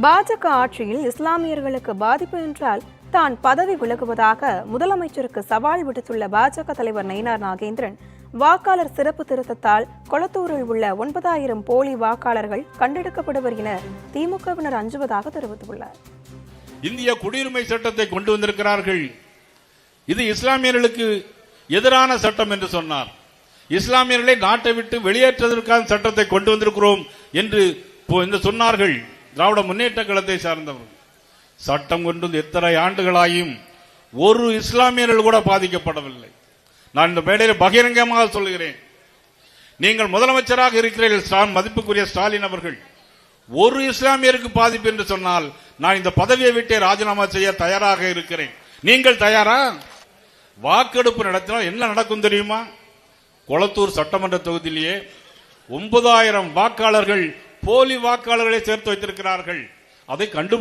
பாஜக ஆட்சியில் இஸ்லாமியர்களுக்கு பாதிப்பு என்றால் தான் பதவி விலகுவதாக முதலமைச்சருக்கு சவால் விடுத்துள்ள பாஜக தலைவர் நயினார் நாகேந்திரன், வாக்காளர் சிறப்பு திருத்தத்தால் கொளத்தூரில் உள்ள 9,000 போலி வாக்காளர்கள் கண்டெடுக்கப்படுவர் என திமுகவினர் அஞ்சுவதாக தெரிவித்துள்ளார். இந்திய குடியுரிமை சட்டத்தை கொண்டு வந்திருக்கிறார்கள். இது இஸ்லாமியர்களுக்கு எதிரான சட்டம் என்று சொன்னார். இஸ்லாமியர்களை நாட்டை விட்டு வெளியேற்றுவதற்கான சட்டத்தை கொண்டு வந்திருக்கிறோம் என்று சொன்னார்கள். திராவிட முன்னேற்ற கழகத்தை சார்ந்தவர்கள் சட்டம் கொண்டு எத்தனை ஆண்டுகளாயும் ஒரு இஸ்லாமியர்கள் கூட பாதிக்கப்படவில்லை. நான் இந்த மேடையில் பகிரங்கமாக சொல்லுகிறேன். நீங்கள் முதலமைச்சராக இருக்கிறீர்கள் மதிப்புக்குரிய ஸ்டாலின் அவர்கள், ஒரு இஸ்லாமியருக்கு பாதிப்பு என்று சொன்னால் நான் இந்த பதவியை விட்டே ராஜினாமா செய்ய தயாராக இருக்கிறேன். நீங்கள் தயாரா? வாக்கெடுப்பு நடத்தினால் என்ன நடக்கும் தெரியுமா? கொளத்தூர் சட்டமன்ற தொகுதியிலேயே 9,000 வாக்காளர்கள் போலி வாக்காளர்களை சேர்த்து வைத்திருக்கிறார்கள். அதை கண்டு